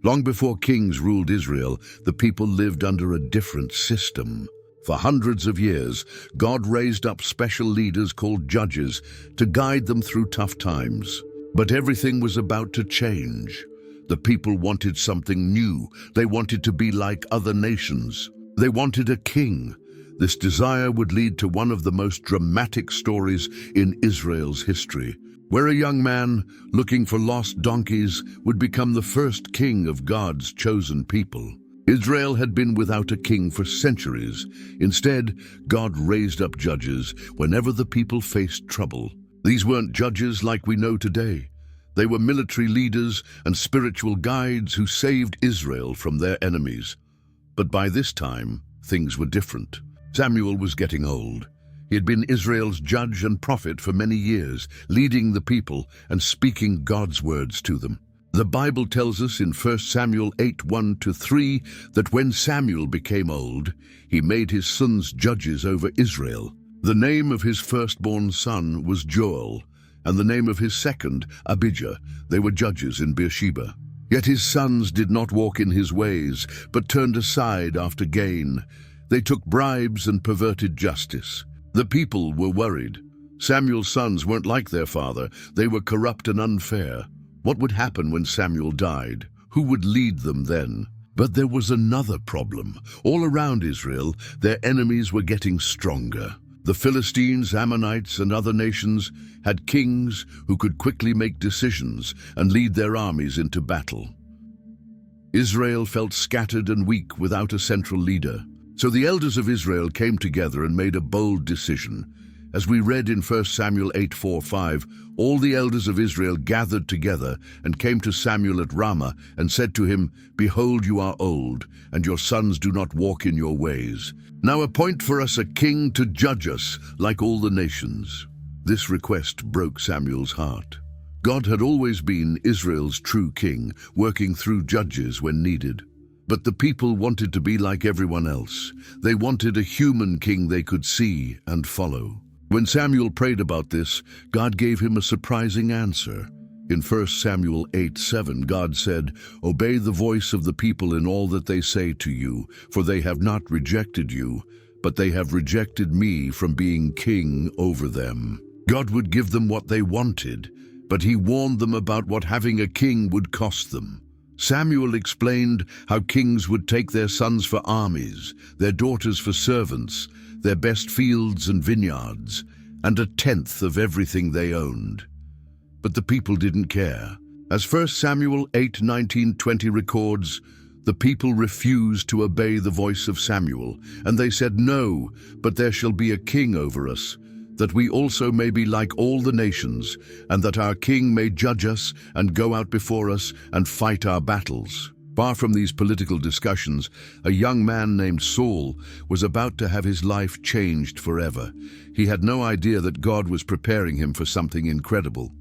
Long before kings ruled Israel, the people lived under a different system. For hundreds of years, God raised up special leaders called judges to guide them through tough times. But everything was about to change. The people wanted something new. They wanted to be like other nations. They wanted a king. This desire would lead to one of the most dramatic stories in Israel's history, where a young man looking for lost donkeys would become the first king of God's chosen people. Israel had been without a king for centuries. Instead, God raised up judges whenever the people faced trouble. These weren't judges like we know today. They were military leaders and spiritual guides who saved Israel from their enemies. But by this time, things were different. Samuel was getting old. He had been Israel's judge and prophet for many years, leading the people and speaking God's words to them. The Bible tells us in 1 Samuel 8:1-3 that when Samuel became old, he made his sons judges over Israel. The name of his firstborn son was Joel, and the name of his second, Abijah. They were judges in Beersheba. Yet his sons did not walk in his ways, but turned aside after gain. They took bribes and perverted justice. The people were worried. Samuel's sons weren't like their father. They were corrupt and unfair. What would happen when Samuel died? Who would lead them then? But there was another problem. All around Israel, their enemies were getting stronger. The Philistines, Ammonites, and other nations had kings who could quickly make decisions and lead their armies into battle. Israel felt scattered and weak without a central leader. So the elders of Israel came together and made a bold decision. As we read in 1 Samuel 8:4-5, all the elders of Israel gathered together and came to Samuel at Ramah and said to him, "Behold, you are old, and your sons do not walk in your ways. Now appoint for us a king to judge us like all the nations." This request broke Samuel's heart. God had always been Israel's true king, working through judges when needed. But the people wanted to be like everyone else. They wanted a human king they could see and follow. When Samuel prayed about this, God gave him a surprising answer. In 1 Samuel 8:7, God said, "Obey the voice of the people in all that they say to you, for they have not rejected you, but they have rejected me from being king over them." God would give them what they wanted, but he warned them about what having a king would cost them. Samuel explained how kings would take their sons for armies, their daughters for servants, their best fields and vineyards, and a tenth of everything they owned. But the people didn't care. As 1 Samuel 8:19-20 records, the people refused to obey the voice of Samuel, and they said, "No, but there shall be a king over us, that we also may be like all the nations, and that our king may judge us and go out before us and fight our battles." Far from these political discussions, a young man named Saul was about to have his life changed forever. He had no idea that God was preparing him for something incredible.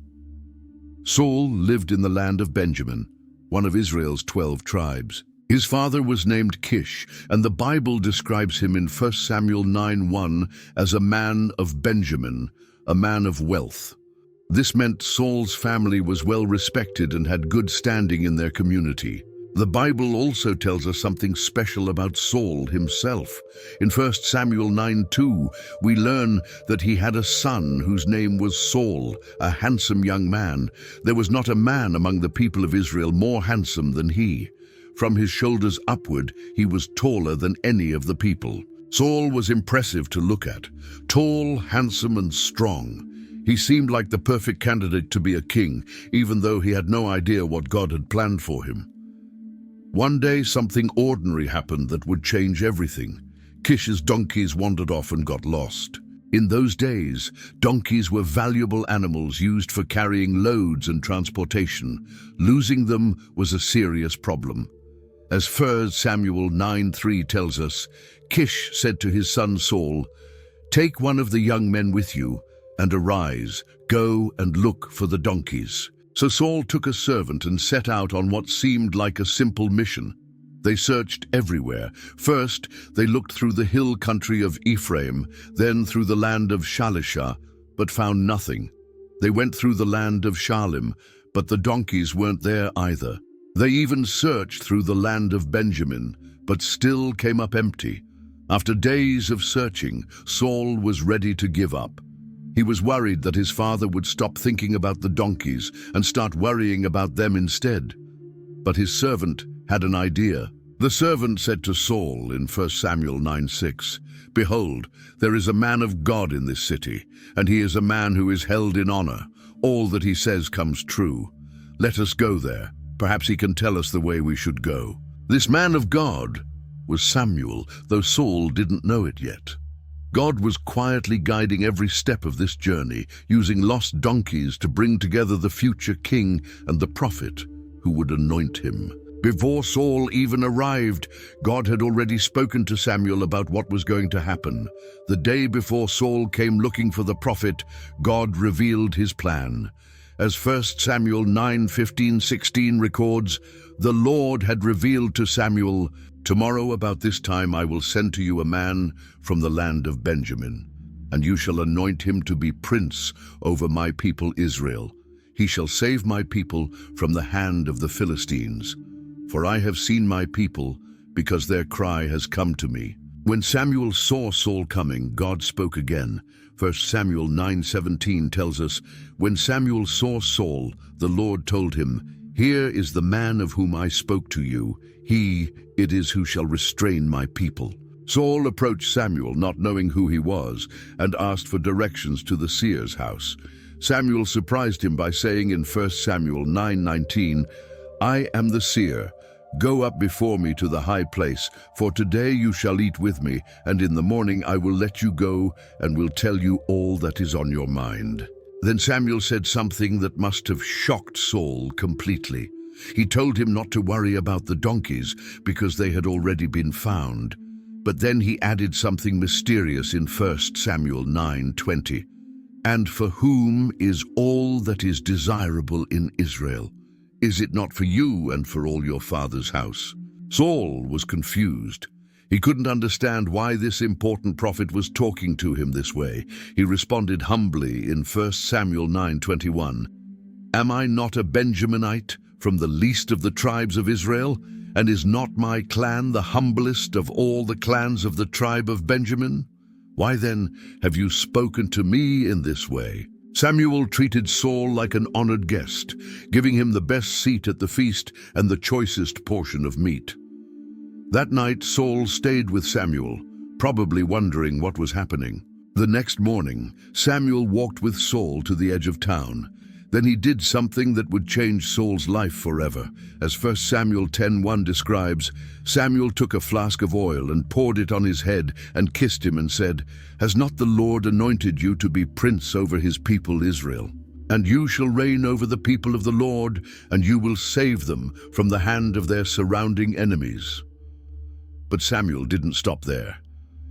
Saul lived in the land of Benjamin, one of Israel's 12 tribes. His father was named Kish, and the Bible describes him in 1 Samuel 9:1 as a man of Benjamin, a man of wealth. This meant Saul's family was well respected and had good standing in their community. The Bible also tells us something special about Saul himself. In 1 Samuel 9:2, we learn that he had a son whose name was Saul, a handsome young man. There was not a man among the people of Israel more handsome than he. From his shoulders upward, he was taller than any of the people. Saul was impressive to look at, tall, handsome, and strong. He seemed like the perfect candidate to be a king, even though he had no idea what God had planned for him. One day, something ordinary happened that would change everything. Kish's donkeys wandered off and got lost. In those days, donkeys were valuable animals used for carrying loads and transportation. Losing them was a serious problem. As 1 Samuel 9:3 tells us, Kish said to his son Saul, "Take one of the young men with you, and arise, go and look for the donkeys." So Saul took a servant and set out on what seemed like a simple mission. They searched everywhere. First, they looked through the hill country of Ephraim, then through the land of Shalishah, but found nothing. They went through the land of Shalim, but the donkeys weren't there either. They even searched through the land of Benjamin, but still came up empty. After days of searching, Saul was ready to give up. He was worried that his father would stop thinking about the donkeys and start worrying about them instead. But his servant had an idea. The servant said to Saul in 1 Samuel 9:6, "Behold, there is a man of God in this city, and he is a man who is held in honor. All that he says comes true. Let us go there. Perhaps he can tell us the way we should go." This man of God was Samuel, though Saul didn't know it yet. God was quietly guiding every step of this journey, using lost donkeys to bring together the future king and the prophet who would anoint him. Before Saul even arrived, God had already spoken to Samuel about what was going to happen. The day before Saul came looking for the prophet, God revealed his plan. As 1 Samuel 9:15-16 records, the Lord had revealed to Samuel, "Tomorrow about this time I will send to you a man from the land of Benjamin, and you shall anoint him to be prince over my people Israel. He shall save my people from the hand of the Philistines. For I have seen my people, because their cry has come to me." When Samuel saw Saul coming, God spoke again. 1 Samuel 9:17 tells us, "When Samuel saw Saul, the Lord told him, 'Here is the man of whom I spoke to you. He it is who shall restrain my people.'" Saul approached Samuel, not knowing who he was, and asked for directions to the seer's house. Samuel surprised him by saying in 1 Samuel 9:19, "I am the seer. Go up before me to the high place, for today you shall eat with me, and in the morning I will let you go and will tell you all that is on your mind." Then Samuel said something that must have shocked Saul completely. He told him not to worry about the donkeys because they had already been found. But then he added something mysterious in 1 Samuel 9:20. "And for whom is all that is desirable in Israel? Is it not for you and for all your father's house?" Saul was confused. He couldn't understand why this important prophet was talking to him this way. He responded humbly in 1 Samuel 9:21, "Am I not a Benjaminite from the least of the tribes of Israel? And is not my clan the humblest of all the clans of the tribe of Benjamin? Why then have you spoken to me in this way?" Samuel treated Saul like an honored guest, giving him the best seat at the feast and the choicest portion of meat. That night Saul stayed with Samuel, probably wondering what was happening. The next morning, Samuel walked with Saul to the edge of town. Then he did something that would change Saul's life forever. As 1 Samuel 10:1 describes, Samuel took a flask of oil and poured it on his head and kissed him and said, "Has not the Lord anointed you to be prince over his people Israel? And you shall reign over the people of the Lord, and you will save them from the hand of their surrounding enemies." But Samuel didn't stop there.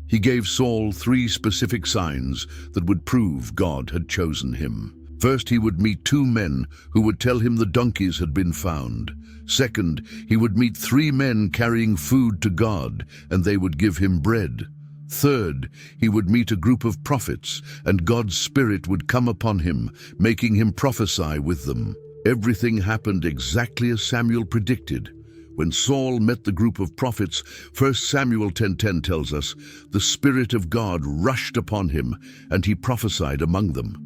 He gave Saul 3 specific signs that would prove God had chosen him. First, he would meet 2 men who would tell him the donkeys had been found. Second, he would meet 3 men carrying food to God, and they would give him bread. Third, he would meet a group of prophets, and God's Spirit would come upon him, making him prophesy with them. Everything happened exactly as Samuel predicted. When Saul met the group of prophets, 1 Samuel 10:10 tells us, "The Spirit of God rushed upon him, and he prophesied among them."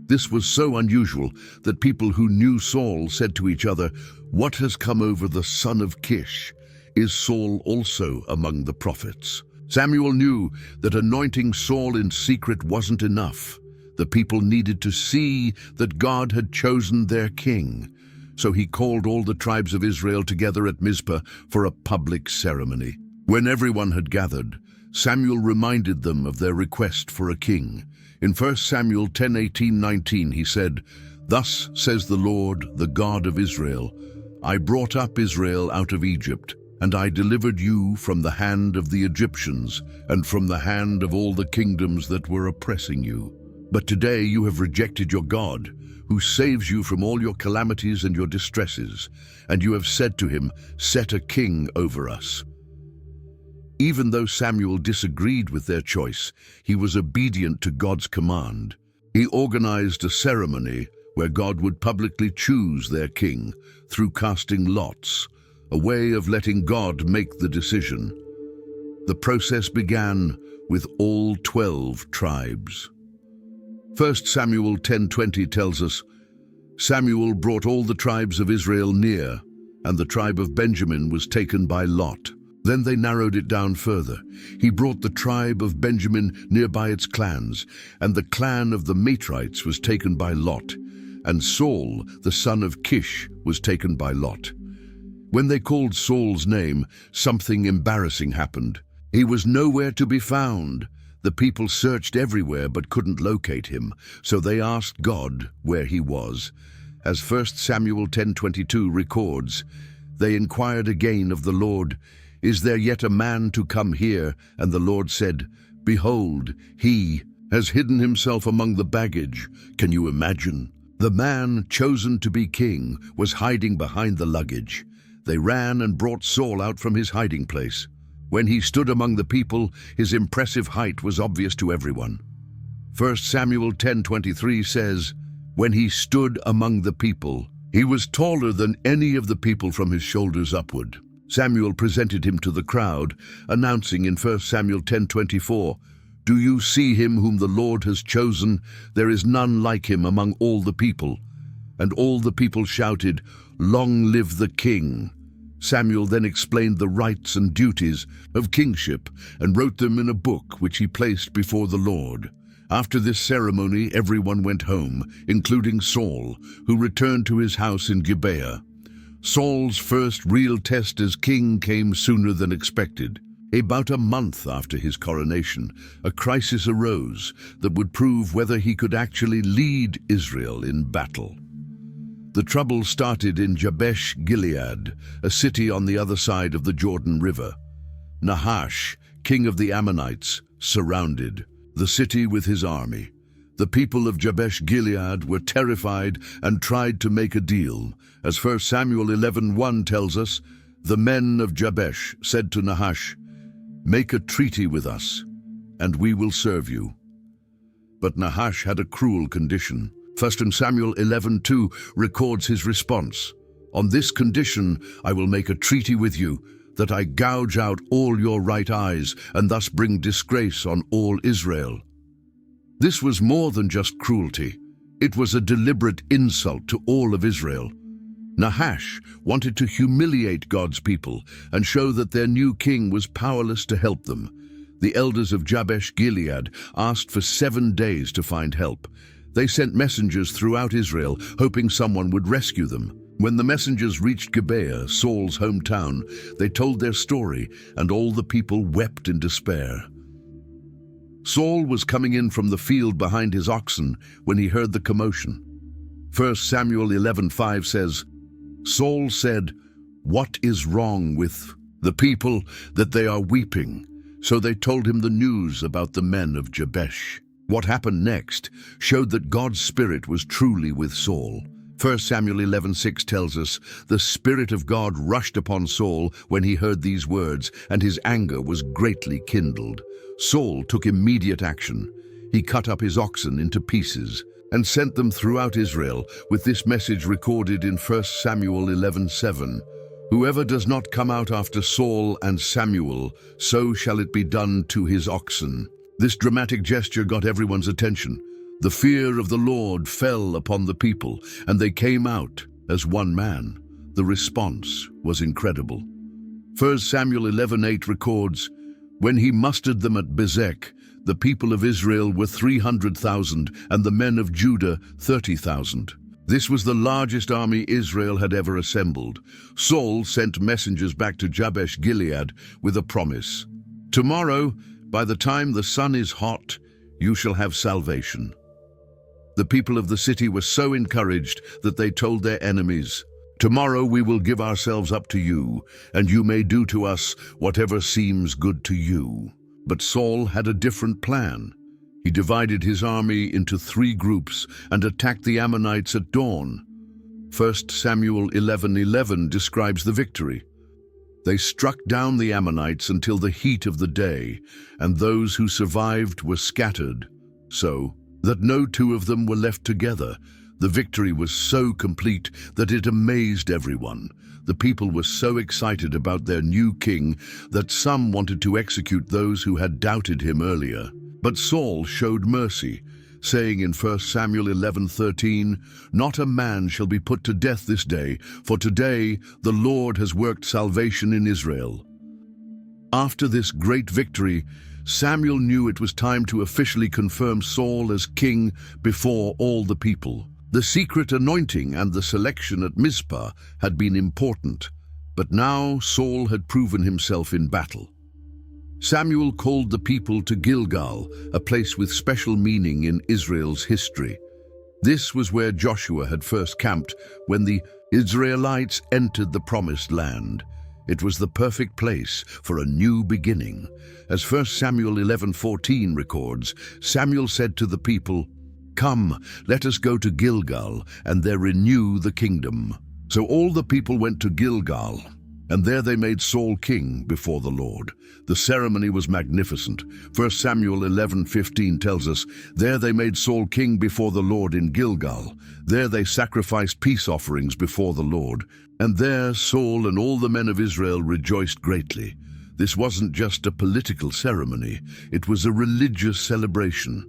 This was so unusual that people who knew Saul said to each other, "What has come over the son of Kish? Is Saul also among the prophets?" Samuel knew that anointing Saul in secret wasn't enough. The people needed to see that God had chosen their king. So he called all the tribes of Israel together at Mizpah for a public ceremony. When everyone had gathered, Samuel reminded them of their request for a king. In 1 Samuel 10:18-19 he said, "Thus says the Lord, the God of Israel, I brought up Israel out of Egypt, and I delivered you from the hand of the Egyptians and from the hand of all the kingdoms that were oppressing you. But today you have rejected your God, who saves you from all your calamities and your distresses, and you have said to him, 'Set a king over us.'" Even though Samuel disagreed with their choice, he was obedient to God's command. He organized a ceremony where God would publicly choose their king through casting lots, a way of letting God make the decision. The process began with all 12 tribes. 1 Samuel 10:20 tells us, Samuel brought all the tribes of Israel near, and the tribe of Benjamin was taken by lot. Then they narrowed it down further. He brought the tribe of Benjamin near by its clans, and the clan of the Matrites was taken by lot, and Saul, the son of Kish, was taken by lot. When they called Saul's name, something embarrassing happened. He was nowhere to be found. The people searched everywhere but couldn't locate him, so they asked God where he was. As 1 Samuel 10:22 records, they inquired again of the Lord, "Is there yet a man to come here?" And the Lord said, "Behold, he has hidden himself among the baggage." Can you imagine? The man chosen to be king was hiding behind the luggage. They ran and brought Saul out from his hiding place. When he stood among the people, his impressive height was obvious to everyone. 1 Samuel 10:23 says, when he stood among the people, he was taller than any of the people from his shoulders upward. Samuel presented him to the crowd, announcing in 1 Samuel 10:24, "Do you see him whom the Lord has chosen? There is none like him among all the people." And all the people shouted, "Long live the king!" Samuel then explained the rights and duties of kingship and wrote them in a book which he placed before the Lord. After this ceremony, everyone went home, including Saul, who returned to his house in Gibeah. Saul's first real test as king came sooner than expected. About a month after his coronation, a crisis arose that would prove whether he could actually lead Israel in battle. The trouble started in Jabesh Gilead, a city on the other side of the Jordan River. Nahash, king of the Ammonites, surrounded the city with his army. The people of Jabesh Gilead were terrified and tried to make a deal. As 1 Samuel 11:1 tells us, the men of Jabesh said to Nahash, "Make a treaty with us, and we will serve you." But Nahash had a cruel condition. 1 Samuel 11:2 records his response. "On this condition I will make a treaty with you, that I gouge out all your right eyes, and thus bring disgrace on all Israel." This was more than just cruelty. It was a deliberate insult to all of Israel. Nahash wanted to humiliate God's people and show that their new king was powerless to help them. The elders of Jabesh Gilead asked for 7 days to find help. They sent messengers throughout Israel, hoping someone would rescue them. When the messengers reached Gibeah, Saul's hometown, they told their story, and all the people wept in despair. Saul was coming in from the field behind his oxen when he heard the commotion. 1 Samuel 11:5 says, Saul said, "What is wrong with the people that they are weeping?" So they told him the news about the men of Jabesh. What happened next showed that God's Spirit was truly with Saul. 1 Samuel 11:6 tells us, "The Spirit of God rushed upon Saul when he heard these words, and his anger was greatly kindled." Saul took immediate action. He cut up his oxen into pieces and sent them throughout Israel, with this message recorded in 1 Samuel 11:7. "Whoever does not come out after Saul and Samuel, so shall it be done to his oxen." This dramatic gesture got everyone's attention. The fear of the Lord fell upon the people, and they came out as one man. The response was incredible. 1 Samuel 11:8 records, "When he mustered them at Bezek, the people of Israel were 300,000, and the men of Judah 30,000. This was the largest army Israel had ever assembled. Saul sent messengers back to Jabesh Gilead with a promise. "Tomorrow, by the time the sun is hot, you shall have salvation." The people of the city were so encouraged that they told their enemies, "Tomorrow we will give ourselves up to you, and you may do to us whatever seems good to you." But Saul had a different plan. He divided his army into 3 groups and attacked the Ammonites at dawn. 1 Samuel 11:11 describes the victory. They struck down the Ammonites until the heat of the day, and those who survived were scattered, so that no 2 of them were left together. The victory was so complete that it amazed everyone. The people were so excited about their new king that some wanted to execute those who had doubted him earlier. But Saul showed mercy, saying in 1 Samuel 11:13, "Not a man shall be put to death this day, for today the Lord has worked salvation in Israel." After this great victory, Samuel knew it was time to officially confirm Saul as king before all the people. The secret anointing and the selection at Mizpah had been important, but now Saul had proven himself in battle. Samuel called the people to Gilgal, a place with special meaning in Israel's history. This was where Joshua had first camped when the Israelites entered the Promised Land. It was the perfect place for a new beginning. As 1 Samuel 11:14 records, Samuel said to the people, "Come, let us go to Gilgal, and there renew the kingdom." So all the people went to Gilgal, and there they made Saul king before the Lord. The ceremony was magnificent. 1 Samuel 11:15 tells us, "There they made Saul king before the Lord in Gilgal. There they sacrificed peace offerings before the Lord. And there Saul and all the men of Israel rejoiced greatly." This wasn't just a political ceremony, it was a religious celebration.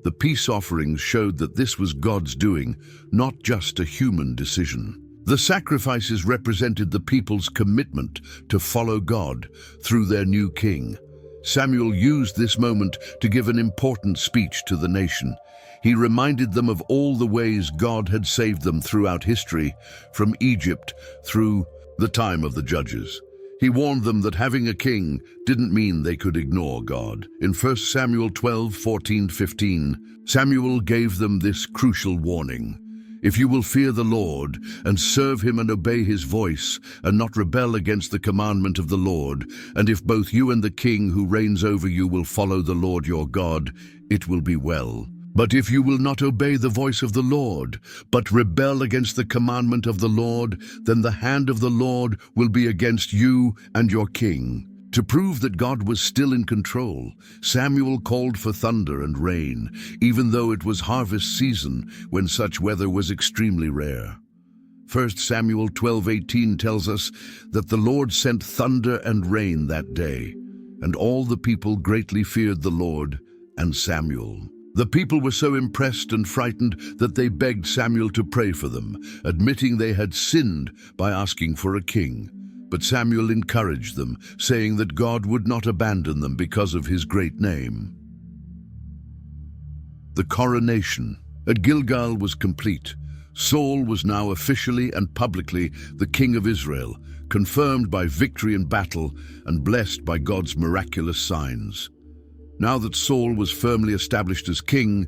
The peace offerings showed that this was God's doing, not just a human decision. The sacrifices represented the people's commitment to follow God through their new king. Samuel used this moment to give an important speech to the nation. He reminded them of all the ways God had saved them throughout history, from Egypt through the time of the judges. He warned them that having a king didn't mean they could ignore God. In 1 Samuel 12:14-15, Samuel gave them this crucial warning. "If you will fear the Lord and serve him and obey his voice and not rebel against the commandment of the Lord, and if both you and the king who reigns over you will follow the Lord your God, it will be well. But if you will not obey the voice of the Lord, but rebel against the commandment of the Lord, then the hand of the Lord will be against you and your king." To prove that God was still in control, Samuel called for thunder and rain, even though it was harvest season when such weather was extremely rare. 1 Samuel 12:18 tells us that the Lord sent thunder and rain that day, and all the people greatly feared the Lord and Samuel. The people were so impressed and frightened that they begged Samuel to pray for them, admitting they had sinned by asking for a king. But Samuel encouraged them, saying that God would not abandon them because of his great name. The coronation at Gilgal was complete. Saul was now officially and publicly the king of Israel, confirmed by victory in battle and blessed by God's miraculous signs. Now that Saul was firmly established as king,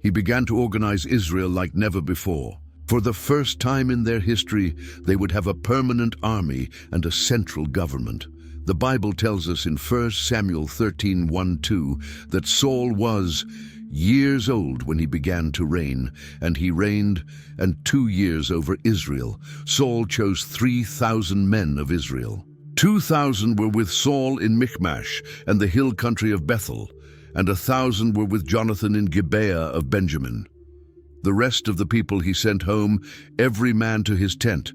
he began to organize Israel like never before. For the first time in their history, they would have a permanent army and a central government. The Bible tells us in 1 Samuel 13:1-2 that Saul was years old when he began to reign, and he reigned 2 years over Israel. Saul chose 3,000 men of Israel. 2,000 were with Saul in Michmash and the hill country of Bethel, and 1,000 were with Jonathan in Gibeah of Benjamin. The rest of the people he sent home, every man to his tent.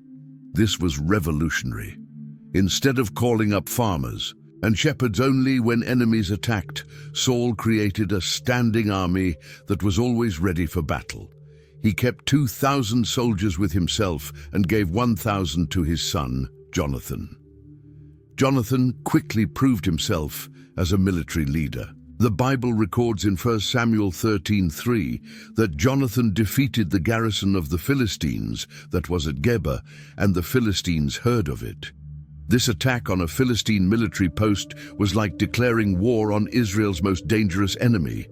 This was revolutionary. Instead of calling up farmers and shepherds only when enemies attacked, Saul created a standing army that was always ready for battle. He kept 2,000 soldiers with himself and gave 1,000 to his son, Jonathan. Jonathan quickly proved himself as a military leader. The Bible records in 1 Samuel 13:3 that Jonathan defeated the garrison of the Philistines that was at Geba, and the Philistines heard of it. This attack on a Philistine military post was like declaring war on Israel's most dangerous enemy.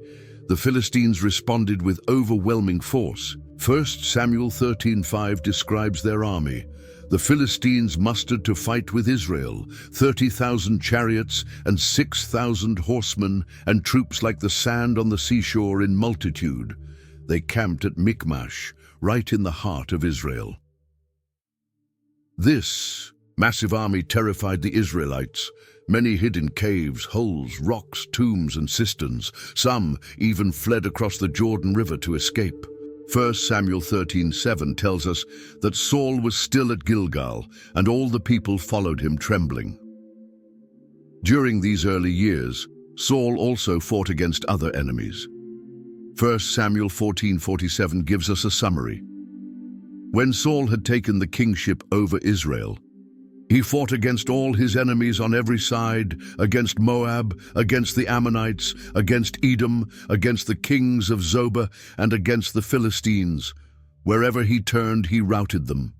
The Philistines responded with overwhelming force. 1 Samuel 13:5 describes their army. The Philistines mustered to fight with Israel, 30,000 chariots and 6,000 horsemen, and troops like the sand on the seashore in multitude. They camped at Michmash, right in the heart of Israel. This massive army terrified the Israelites. Many hid in caves, holes, rocks, tombs, and cisterns. Some even fled across the Jordan River to escape. 1 Samuel 13:7 tells us that Saul was still at Gilgal, and all the people followed him trembling. During these early years, Saul also fought against other enemies. 1 Samuel 14:47 gives us a summary. When Saul had taken the kingship over Israel, he fought against all his enemies on every side, against Moab, against the Ammonites, against Edom, against the kings of Zobah, and against the Philistines. Wherever he turned, he routed them.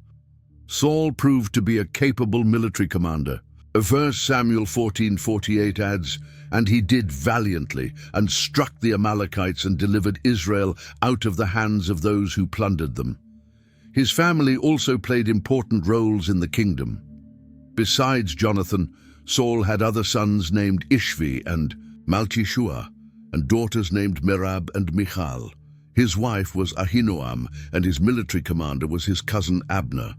Saul proved to be a capable military commander. 1 Samuel 14:48 adds, "And he did valiantly, and struck the Amalekites and delivered Israel out of the hands of those who plundered them." His family also played important roles in the kingdom. Besides Jonathan, Saul had other sons named Ishvi and Malchishua, and daughters named Merab and Michal. His wife was Ahinoam, and his military commander was his cousin Abner.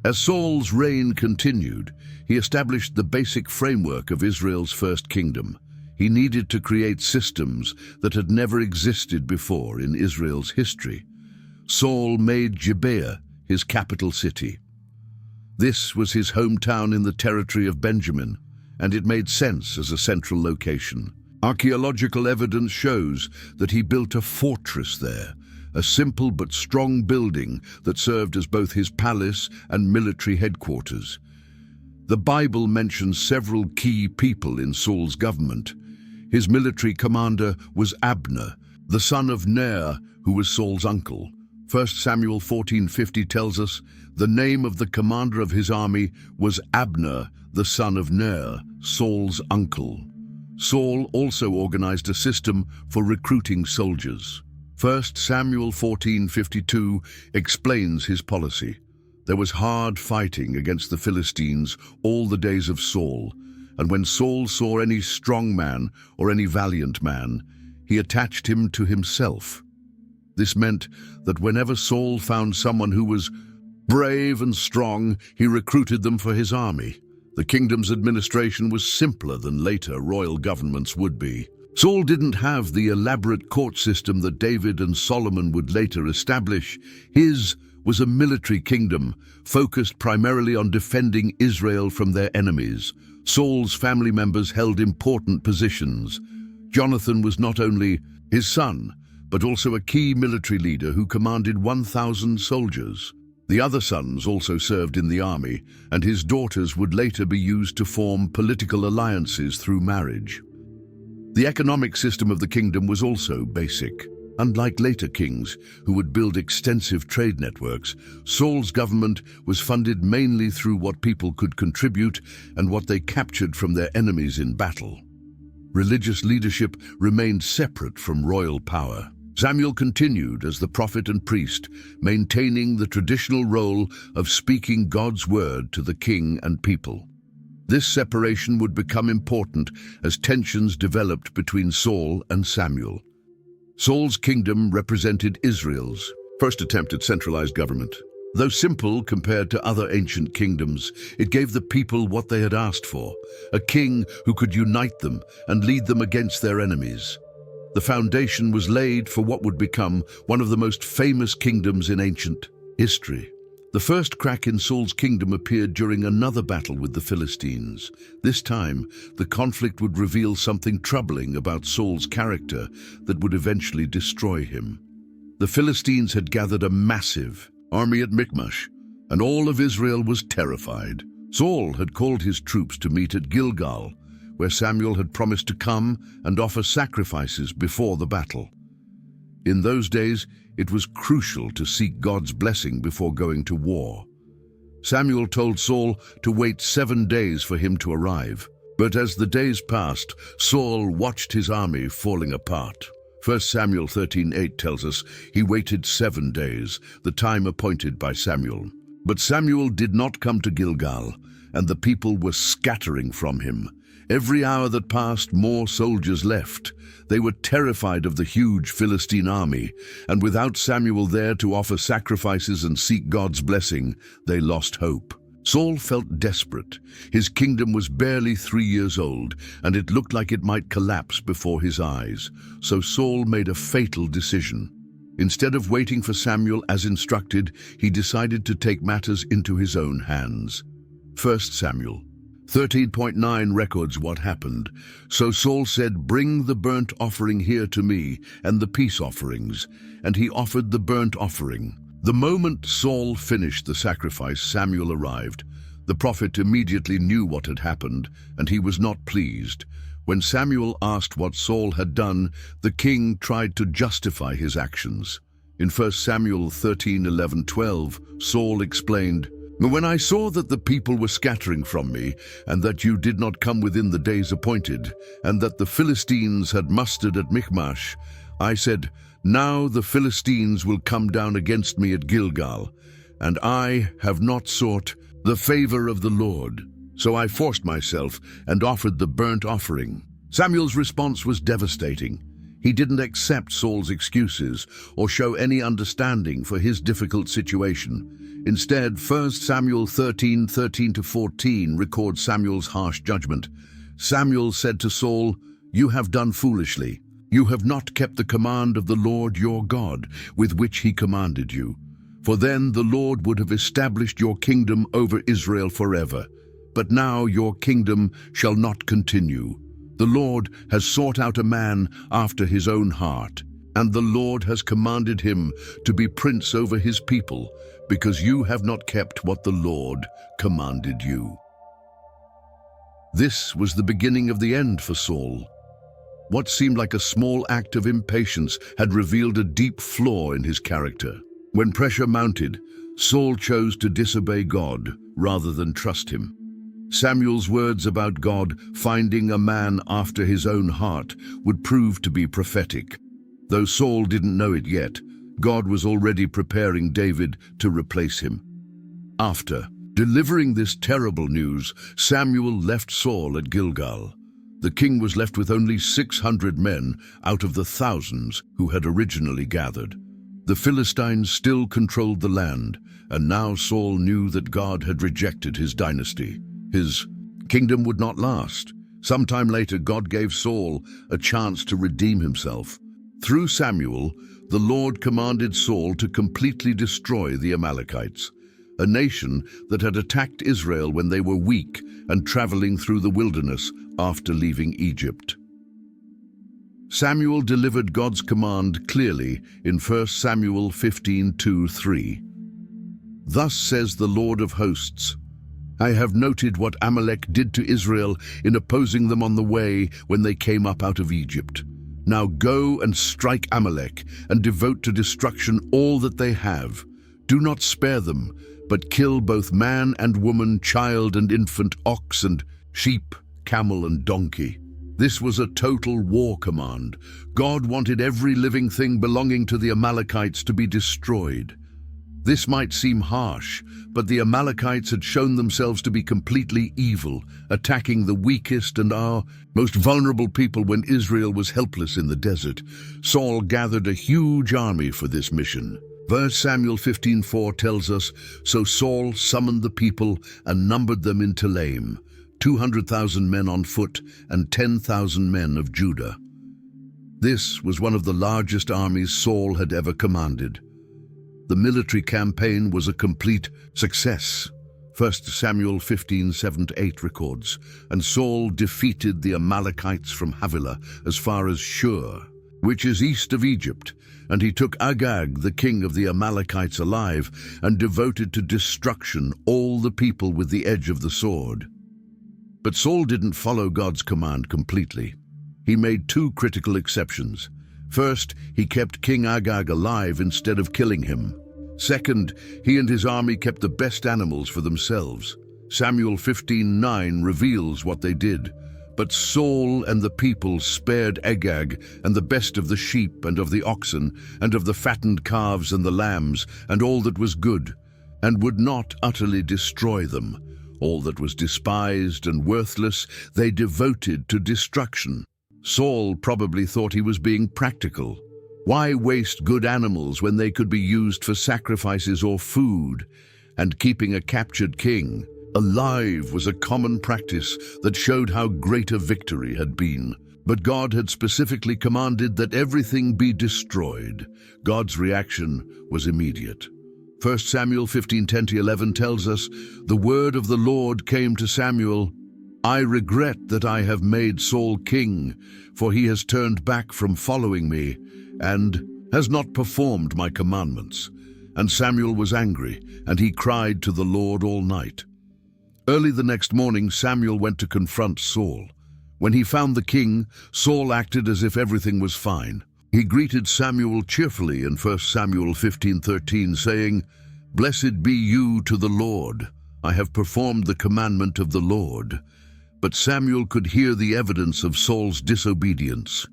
As Saul's reign continued, he established the basic framework of Israel's first kingdom. He needed to create systems that had never existed before in Israel's history. Saul made Gibeah his capital city. This was his hometown in the territory of Benjamin, and it made sense as a central location. Archaeological evidence shows that he built a fortress there, a simple but strong building that served as both his palace and military headquarters. The Bible mentions several key people in Saul's government. His military commander was Abner, the son of Ner, who was Saul's uncle. 1 Samuel 14:50 tells us, "The name of the commander of his army was Abner, the son of Ner, Saul's uncle." Saul also organized a system for recruiting soldiers. 1 Samuel 14:52 explains his policy. There was hard fighting against the Philistines all the days of Saul, and when Saul saw any strong man or any valiant man, he attached him to himself. This meant that whenever Saul found someone who was brave and strong, he recruited them for his army. The kingdom's administration was simpler than later royal governments would be. Saul didn't have the elaborate court system that David and Solomon would later establish. His was a military kingdom, focused primarily on defending Israel from their enemies. Saul's family members held important positions. Jonathan was not only his son, but also a key military leader who commanded 1,000 soldiers. The other sons also served in the army, and his daughters would later be used to form political alliances through marriage. The economic system of the kingdom was also basic. Unlike later kings, who would build extensive trade networks, Saul's government was funded mainly through what people could contribute and what they captured from their enemies in battle. Religious leadership remained separate from royal power. Samuel continued as the prophet and priest, maintaining the traditional role of speaking God's word to the king and people. This separation would become important as tensions developed between Saul and Samuel. Saul's kingdom represented Israel's first attempt at centralized government. Though simple compared to other ancient kingdoms, it gave the people what they had asked for, a king who could unite them and lead them against their enemies. The foundation was laid for what would become one of the most famous kingdoms in ancient history. The first crack in Saul's kingdom appeared during another battle with the Philistines. This time, the conflict would reveal something troubling about Saul's character that would eventually destroy him. The Philistines had gathered a massive army at Michmash, and all of Israel was terrified. Saul had called his troops to meet at Gilgal, where Samuel had promised to come and offer sacrifices before the battle. In those days, it was crucial to seek God's blessing before going to war. Samuel told Saul to wait 7 days for him to arrive. But as the days passed, Saul watched his army falling apart. 1 Samuel 13:8 tells us he waited 7 days, the time appointed by Samuel. But Samuel did not come to Gilgal, and the people were scattering from him. Every hour that passed, more soldiers left. They were terrified of the huge Philistine army, and without Samuel there to offer sacrifices and seek God's blessing, they lost hope. Saul felt desperate. His kingdom was barely 3 years old, and it looked like it might collapse before his eyes. So Saul made a fatal decision. Instead of waiting for Samuel as instructed, he decided to take matters into his own hands. 1 Samuel 13.9 records what happened. So Saul said, "Bring the burnt offering here to me, and the peace offerings." And he offered the burnt offering. The moment Saul finished the sacrifice, Samuel arrived. The prophet immediately knew what had happened, and he was not pleased. When Samuel asked what Saul had done, the king tried to justify his actions. In 1 Samuel 13:11-12, Saul explained, "When I saw that the people were scattering from me, and that you did not come within the days appointed, and that the Philistines had mustered at Michmash, I said, 'Now the Philistines will come down against me at Gilgal, and I have not sought the favor of the Lord.' So I forced myself and offered the burnt offering." Samuel's response was devastating. He didn't accept Saul's excuses or show any understanding for his difficult situation. Instead, 1 Samuel 13:13-14 records Samuel's harsh judgment. Samuel said to Saul, "You have done foolishly. You have not kept the command of the Lord your God, with which he commanded you. For then the Lord would have established your kingdom over Israel forever. But now your kingdom shall not continue. The Lord has sought out a man after his own heart, and the Lord has commanded him to be prince over his people, because you have not kept what the Lord commanded you." This was the beginning of the end for Saul. What seemed like a small act of impatience had revealed a deep flaw in his character. When pressure mounted, Saul chose to disobey God rather than trust him. Samuel's words about God finding a man after his own heart would prove to be prophetic. Though Saul didn't know it yet, God was already preparing David to replace him. After delivering this terrible news, Samuel left Saul at Gilgal. The king was left with only 600 men out of the thousands who had originally gathered. The Philistines still controlled the land, and now Saul knew that God had rejected his dynasty. His kingdom would not last. Sometime later, God gave Saul a chance to redeem himself. Through Samuel, the Lord commanded Saul to completely destroy the Amalekites, a nation that had attacked Israel when they were weak and traveling through the wilderness after leaving Egypt. Samuel delivered God's command clearly in 1 Samuel 15:2-3. "Thus says the Lord of hosts, I have noted what Amalek did to Israel in opposing them on the way when they came up out of Egypt. Now go and strike Amalek and devote to destruction all that they have. Do not spare them, but kill both man and woman, child and infant, ox and sheep, camel and donkey." This was a total war command. God wanted every living thing belonging to the Amalekites to be destroyed. This might seem harsh, but the Amalekites had shown themselves to be completely evil, attacking the weakest and our most vulnerable people when Israel was helpless in the desert. Saul gathered a huge army for this mission. 1 Samuel 15:4 tells us, "So Saul summoned the people and numbered them in Telaim, 200,000 men on foot and 10,000 men of Judah." This was one of the largest armies Saul had ever commanded. The military campaign was a complete success. 1 Samuel 15:7-8 records, "And Saul defeated the Amalekites from Havilah as far as Shur, which is east of Egypt, and he took Agag, the king of the Amalekites, alive, and devoted to destruction all the people with the edge of the sword." But Saul didn't follow God's command completely. He made two critical exceptions. First, he kept King Agag alive instead of killing him. Second, he and his army kept the best animals for themselves. Samuel 15:9 reveals what they did. "But Saul and the people spared Agag and the best of the sheep and of the oxen and of the fattened calves and the lambs and all that was good, and would not utterly destroy them. All that was despised and worthless they devoted to destruction." Saul probably thought he was being practical. Why waste good animals when they could be used for sacrifices or food? And keeping a captured king alive was a common practice that showed how great a victory had been. But God had specifically commanded that everything be destroyed. God's reaction was immediate. 1 Samuel 15:10-11 tells us, "The word of the Lord came to Samuel, I regret that I have made Saul king, for he has turned back from following me and has not performed my commandments." And Samuel was angry, and he cried to the Lord all night. Early the next morning, Samuel went to confront Saul. When he found the king, Saul acted as if everything was fine. He greeted Samuel cheerfully in 1 Samuel 15:13, saying, "Blessed be you to the Lord. I have performed the commandment of the Lord." But Samuel could hear the evidence of Saul's disobedience.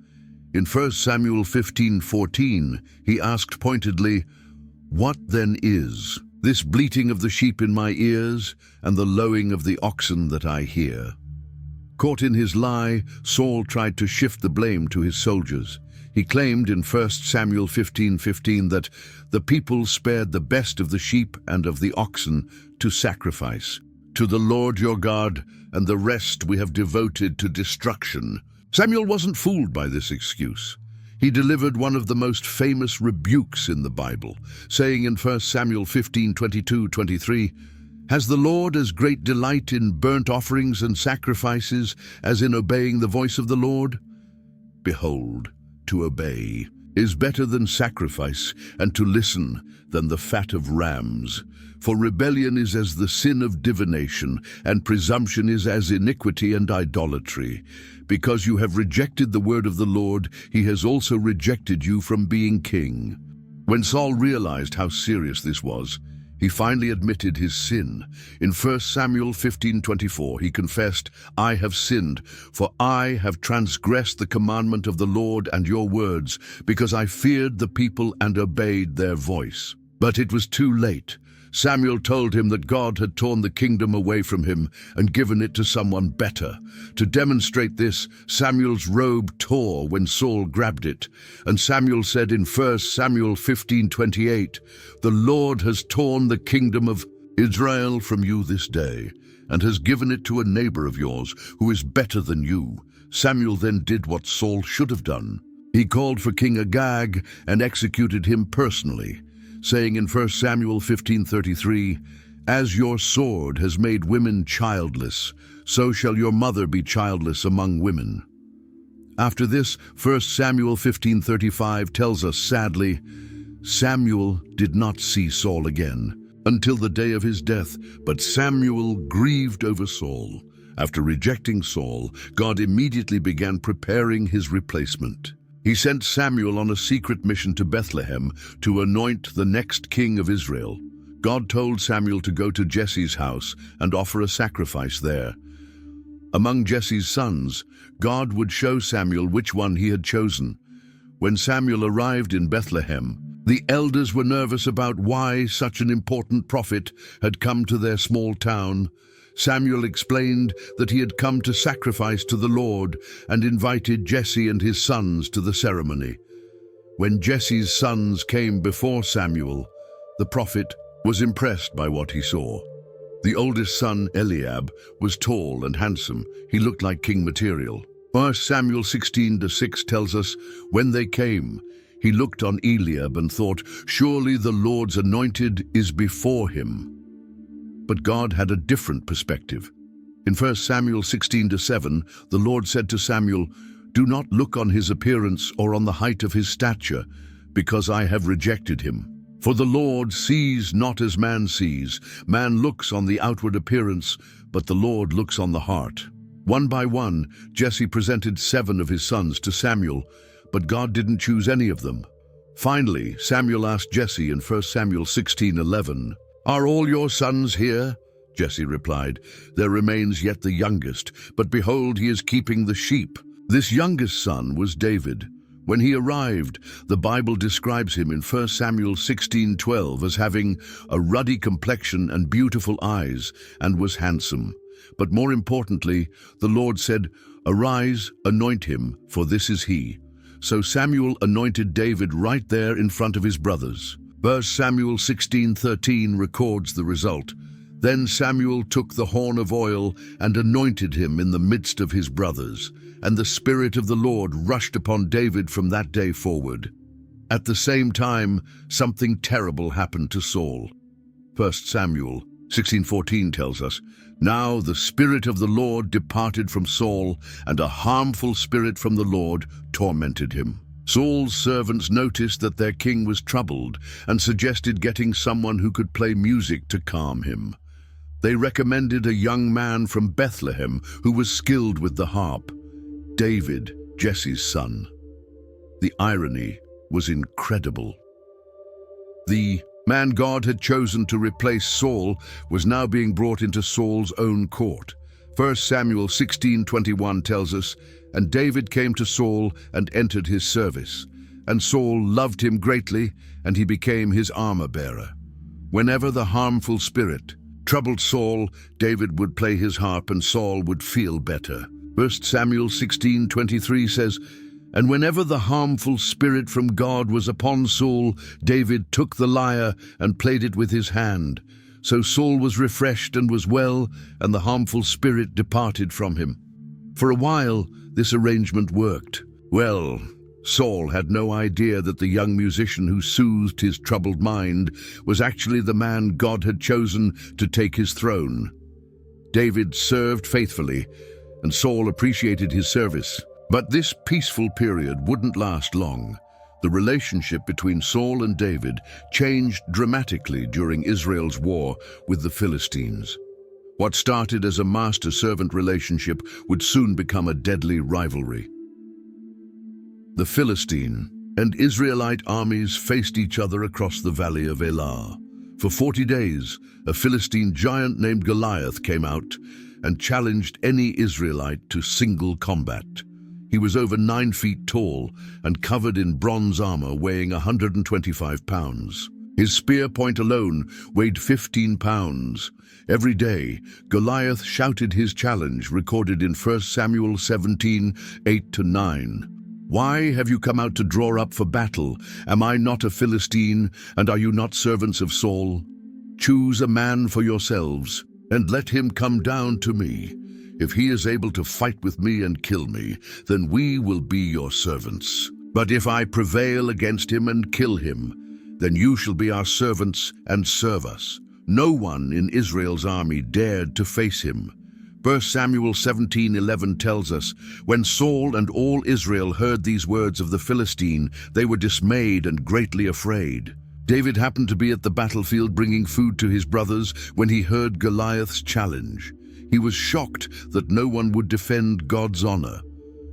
In 1 Samuel 15:14, he asked pointedly, "What then is this bleating of the sheep in my ears and the lowing of the oxen that I hear?" Caught in his lie, Saul tried to shift the blame to his soldiers. He claimed in 1 Samuel 15:15 that the people spared the best of the sheep and of the oxen to sacrifice to the Lord your God, and the rest we have devoted to destruction. Samuel wasn't fooled by this excuse. He delivered one of the most famous rebukes in the Bible, saying in 1 Samuel 15:22-23, "Has the Lord as great delight in burnt offerings and sacrifices as in obeying the voice of the Lord? Behold, to obey is better than sacrifice, and to listen than the fat of rams. For rebellion is as the sin of divination, and presumption is as iniquity and idolatry. Because you have rejected the word of the Lord, he has also rejected you from being king." When Saul realized how serious this was, he finally admitted his sin. In 1 Samuel 15:24, he confessed, "I have sinned, for I have transgressed the commandment of the Lord and your words, because I feared the people and obeyed their voice." But it was too late. Samuel told him that God had torn the kingdom away from him and given it to someone better. To demonstrate this, Samuel's robe tore when Saul grabbed it. And Samuel said in 1 Samuel 15:28, "The Lord has torn the kingdom of Israel from you this day, and has given it to a neighbor of yours who is better than you." Samuel then did what Saul should have done. He called for King Agag and executed him personally, saying in 1 Samuel 15:33, "As your sword has made women childless, so shall your mother be childless among women." After this, 1 Samuel 15:35 tells us sadly, Samuel did not see Saul again until the day of his death, but Samuel grieved over Saul. After rejecting Saul, God immediately began preparing his replacement. He sent Samuel on a secret mission to Bethlehem to anoint the next king of Israel. God told Samuel to go to Jesse's house and offer a sacrifice there. Among Jesse's sons, God would show Samuel which one he had chosen. When Samuel arrived in Bethlehem, the elders were nervous about why such an important prophet had come to their small town. Samuel explained that he had come to sacrifice to the Lord and invited Jesse and his sons to the ceremony. When Jesse's sons came before Samuel, the prophet was impressed by what he saw. The oldest son, Eliab, was tall and handsome. He looked like king material. 1 Samuel 16:6 tells us, when they came, he looked on Eliab and thought, "Surely the Lord's anointed is before him." But God had a different perspective. In 1 Samuel 16:7, the Lord said to Samuel, "Do not look on his appearance or on the height of his stature, because I have rejected him. For the Lord sees not as man sees. Man looks on the outward appearance, but the Lord looks on the heart." One by one, Jesse presented 7 of his sons to Samuel, but God didn't choose any of them. Finally, Samuel asked Jesse in 1 Samuel 16:11, "Are all your sons here?" Jesse replied, "There remains yet the youngest, but behold, he is keeping the sheep." This youngest son was David. When he arrived, the Bible describes him in 1 Samuel 16:12 as having a ruddy complexion and beautiful eyes, and was handsome. But more importantly, the Lord said, "Arise, anoint him, for this is he." So Samuel anointed David right there in front of his brothers. 1 Samuel 16:13 records the result. Then Samuel took the horn of oil and anointed him in the midst of his brothers, and the Spirit of the Lord rushed upon David from that day forward. At the same time, something terrible happened to Saul. 1 Samuel 16:14 tells us, "Now the Spirit of the Lord departed from Saul, and a harmful spirit from the Lord tormented him." Saul's servants noticed that their king was troubled and suggested getting someone who could play music to calm him. They recommended a young man from Bethlehem who was skilled with the harp, David, Jesse's son. The irony was incredible. The man God had chosen to replace Saul was now being brought into Saul's own court. 1 Samuel 16:21 tells us, "And David came to Saul and entered his service. And Saul loved him greatly, and he became his armor-bearer." Whenever the harmful spirit troubled Saul, David would play his harp and Saul would feel better. 1 Samuel 16:23 says, "And whenever the harmful spirit from God was upon Saul, David took the lyre and played it with his hand. So Saul was refreshed and was well, and the harmful spirit departed from him." For a while, this arrangement worked. Well, Saul had no idea that the young musician who soothed his troubled mind was actually the man God had chosen to take his throne. David served faithfully, and Saul appreciated his service. But this peaceful period wouldn't last long. The relationship between Saul and David changed dramatically during Israel's war with the Philistines. What started as a master-servant relationship would soon become a deadly rivalry. The Philistine and Israelite armies faced each other across the valley of Elah. For 40 days, a Philistine giant named Goliath came out and challenged any Israelite to single combat. He was over 9 feet tall and covered in bronze armor weighing 125 pounds. His spear point alone weighed 15 pounds. Every day, Goliath shouted his challenge, recorded in 1 Samuel 17:8-9. "Why have you come out to draw up for battle? Am I not a Philistine, and are you not servants of Saul? Choose a man for yourselves, and let him come down to me. If he is able to fight with me and kill me, then we will be your servants. But if I prevail against him and kill him, then you shall be our servants and serve us." No one in Israel's army dared to face him. 1 Samuel 17:11 tells us, "When Saul and all Israel heard these words of the Philistine, they were dismayed and greatly afraid." David happened to be at the battlefield bringing food to his brothers when he heard Goliath's challenge. He was shocked that no one would defend God's honor.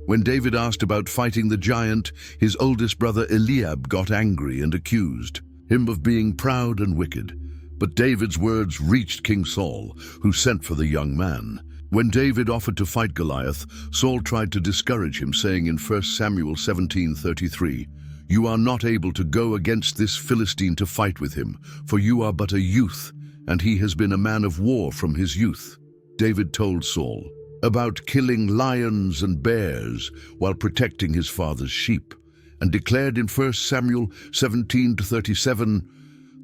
When David asked about fighting the giant, his oldest brother Eliab got angry and accused him of being proud and wicked. But David's words reached King Saul, who sent for the young man. When David offered to fight Goliath, Saul tried to discourage him, saying in 1 Samuel 17:33, "You are not able to go against this Philistine to fight with him, for you are but a youth, and he has been a man of war from his youth." David told Saul about killing lions and bears while protecting his father's sheep, and declared in 1 Samuel 17:37,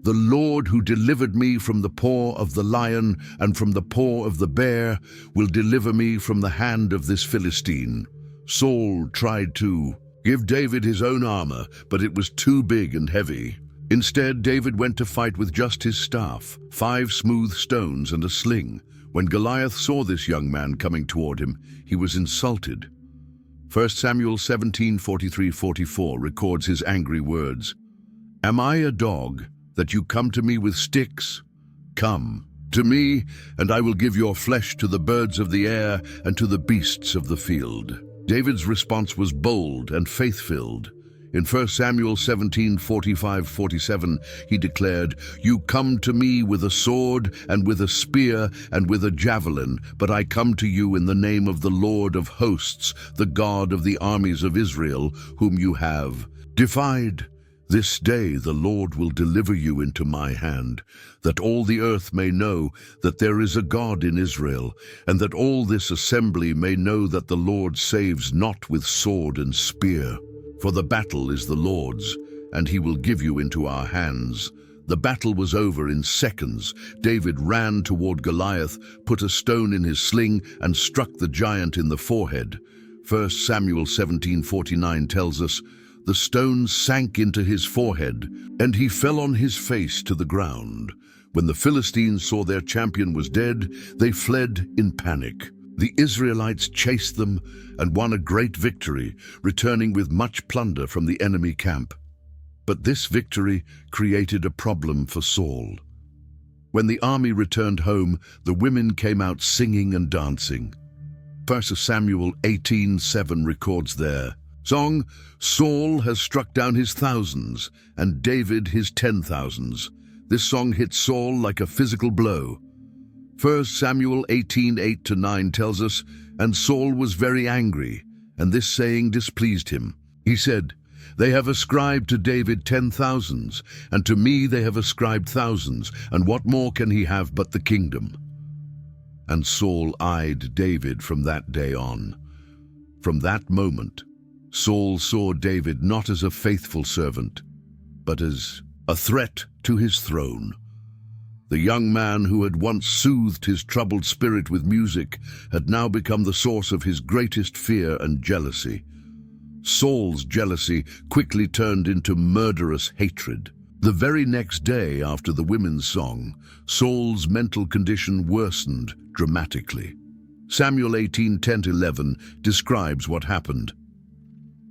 "The Lord who delivered me from the paw of the lion and from the paw of the bear will deliver me from the hand of this Philistine." Saul tried to give David his own armor, but it was too big and heavy. Instead, David went to fight with just his staff, 5 smooth stones and a sling. When Goliath saw this young man coming toward him, he was insulted. 1 Samuel 17:43-44 records his angry words. "Am I a dog that you come to me with sticks? Come to me, and I will give your flesh to the birds of the air and to the beasts of the field." David's response was bold and faith-filled. In 1 Samuel 17:45-47, he declared, "You come to me with a sword and with a spear and with a javelin, but I come to you in the name of the Lord of hosts, the God of the armies of Israel, whom you have defied. This day the Lord will deliver you into my hand, that all the earth may know that there is a God in Israel, and that all this assembly may know that the Lord saves not with sword and spear. For the battle is the Lord's, and he will give you into our hands. The battle was over in seconds. David ran toward Goliath, put a stone in his sling, and struck the giant in the forehead. 1 Samuel 17:49 tells us, "The stone sank into his forehead, and he fell on his face to the ground. When the Philistines saw their champion was dead, they fled in panic. The Israelites chased them and won a great victory, returning with much plunder from the enemy camp. But this victory created a problem for Saul. When the army returned home, the women came out singing and dancing. 1 Samuel 18:7 records their song, "Saul has struck down his thousands, and David his 10,000s. This song hit Saul like a physical blow. 1 Samuel 18:8-9 tells us, "And Saul was very angry, and this saying displeased him. He said, 'They have ascribed to David 10,000s, and to me they have ascribed thousands, and what more can he have but the kingdom?' And Saul eyed David from that day on. From that moment, Saul saw David not as a faithful servant, but as a threat to his throne. The young man who had once soothed his troubled spirit with music had now become the source of his greatest fear and jealousy. Saul's jealousy quickly turned into murderous hatred. The very next day after the women's song, Saul's mental condition worsened dramatically. Samuel 18:10-11 describes what happened.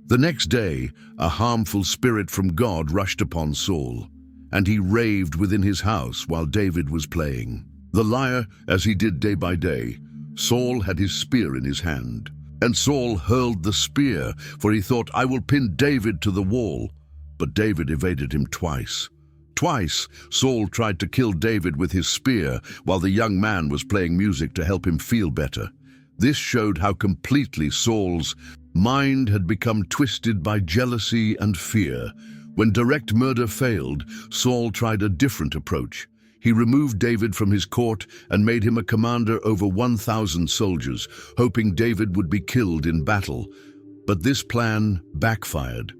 The next day, a harmful spirit from God rushed upon Saul, and he raved within his house while David was playing. The lyre, as he did day by day, Saul had his spear in his hand. And Saul hurled the spear, for he thought, "I will pin David to the wall." But David evaded him twice. Twice, Saul tried to kill David with his spear, while the young man was playing music to help him feel better. This showed how completely Saul's mind had become twisted by jealousy and fear. When direct murder failed, Saul tried a different approach. He removed David from his court and made him a commander over 1,000 soldiers, hoping David would be killed in battle. But this plan backfired.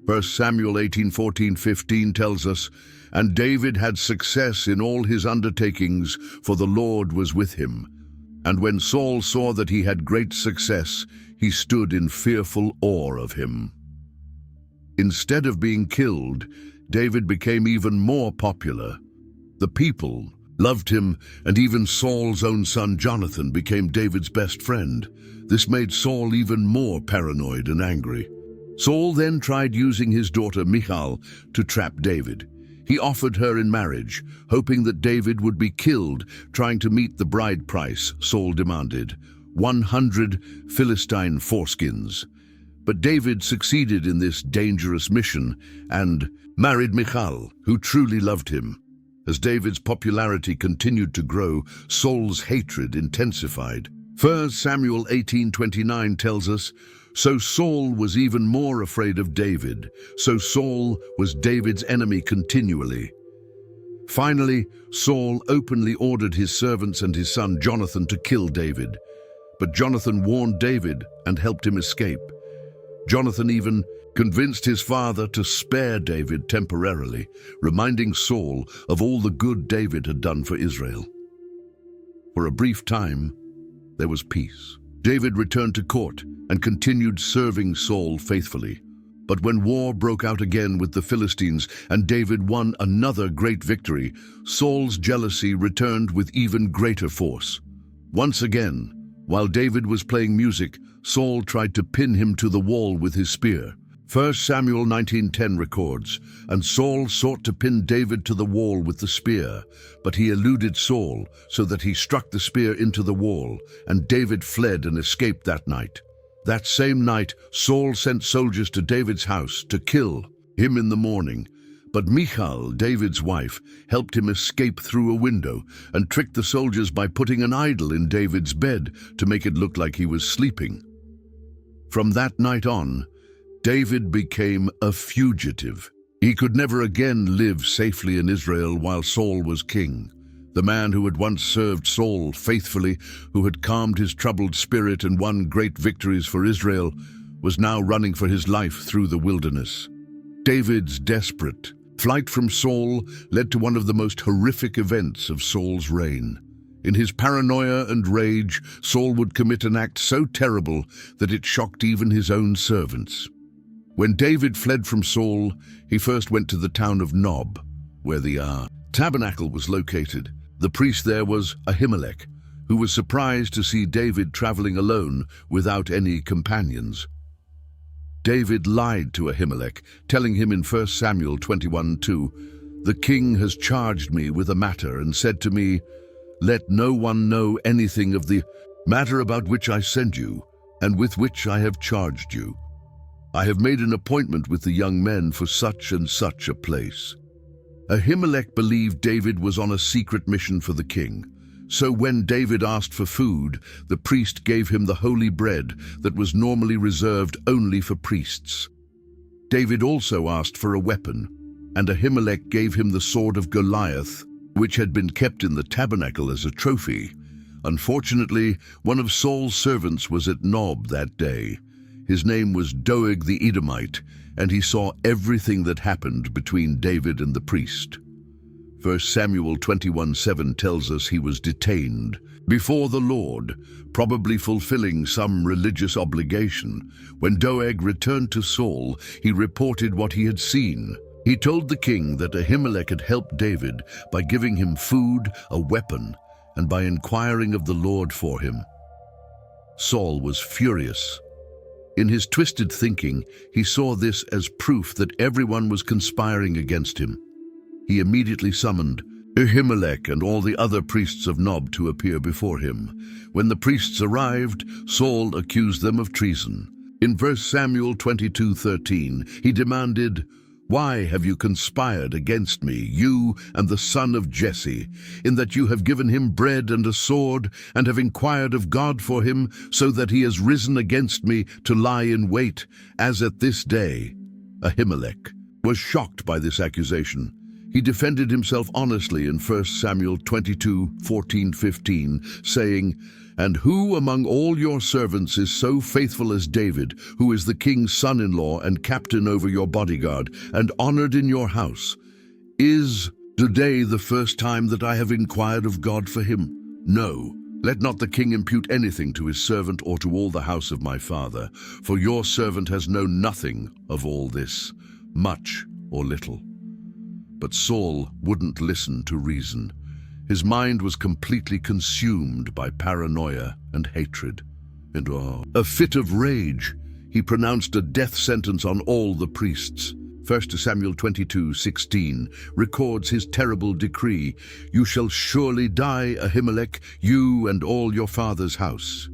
1 Samuel 18:14-15 tells us, "And David had success in all his undertakings, for the Lord was with him. And when Saul saw that he had great success, he stood in fearful awe of him." Instead of being killed, David became even more popular. The people loved him, and even Saul's own son Jonathan became David's best friend. This made Saul even more paranoid and angry. Saul then tried using his daughter Michal to trap David. He offered her in marriage, hoping that David would be killed trying to meet the bride price Saul demanded, 100 Philistine foreskins. But David succeeded in this dangerous mission and married Michal, who truly loved him. As David's popularity continued to grow, Saul's hatred intensified. 1 Samuel 18:29 tells us, "So Saul was even more afraid of David. So Saul was David's enemy continually." Finally, Saul openly ordered his servants and his son Jonathan to kill David. But Jonathan warned David and helped him escape. Jonathan even convinced his father to spare David temporarily, reminding Saul of all the good David had done for Israel. For a brief time, there was peace. David returned to court and continued serving Saul faithfully. But when war broke out again with the Philistines and David won another great victory, Saul's jealousy returned with even greater force. Once again, while David was playing music, Saul tried to pin him to the wall with his spear. 1 Samuel 19:10 records, "And Saul sought to pin David to the wall with the spear, but he eluded Saul, so that he struck the spear into the wall, and David fled and escaped that night. That same night, Saul sent soldiers to David's house to kill him in the morning. But Michal, David's wife, helped him escape through a window and tricked the soldiers by putting an idol in David's bed to make it look like he was sleeping. From that night on, David became a fugitive. He could never again live safely in Israel while Saul was king. The man who had once served Saul faithfully, who had calmed his troubled spirit and won great victories for Israel, was now running for his life through the wilderness. David's desperate Flight from Saul led to one of the most horrific events of Saul's reign. In his paranoia and rage, Saul would commit an act so terrible that it shocked even his own servants. When David fled from Saul, he first went to the town of Nob, where the tabernacle was located. The priest there was Ahimelech, who was surprised to see David traveling alone without any companions. David lied to Ahimelech, telling him in 1 Samuel 21:2, "The king has charged me with a matter and said to me, 'Let no one know anything of the matter about which I send you and with which I have charged you. I have made an appointment with the young men for such and such a place.'" Ahimelech believed David was on a secret mission for the king. So when David asked for food, the priest gave him the holy bread that was normally reserved only for priests. David also asked for a weapon, and Ahimelech gave him the sword of Goliath, which had been kept in the tabernacle as a trophy. Unfortunately, one of Saul's servants was at Nob that day. His name was Doeg the Edomite, and he saw everything that happened between David and the priest. 1 Samuel 21:7 tells us he was detained before the Lord, probably fulfilling some religious obligation. When Doeg returned to Saul, he reported what he had seen. He told the king that Ahimelech had helped David by giving him food, a weapon, and by inquiring of the Lord for him. Saul was furious. In his twisted thinking, he saw this as proof that everyone was conspiring against him. He immediately summoned Ahimelech and all the other priests of Nob to appear before him. When the priests arrived, Saul accused them of treason. In 1 Samuel 22:13, he demanded, "Why have you conspired against me, you and the son of Jesse, in that you have given him bread and a sword, and have inquired of God for him, so that he has risen against me to lie in wait, as at this day?" Ahimelech was shocked by this accusation. He defended himself honestly in 1 Samuel 22:14-15, saying, "And who among all your servants is so faithful as David, who is the king's son-in-law and captain over your bodyguard, and honored in your house? Is today the first time that I have inquired of God for him? No, let not the king impute anything to his servant or to all the house of my father, for your servant has known nothing of all this, much or little." But Saul wouldn't listen to reason. His mind was completely consumed by paranoia and hatred. In a fit of rage, he pronounced a death sentence on all the priests. 1 Samuel 22:16 records his terrible decree, "You shall surely die, Ahimelech, you and all your father's house."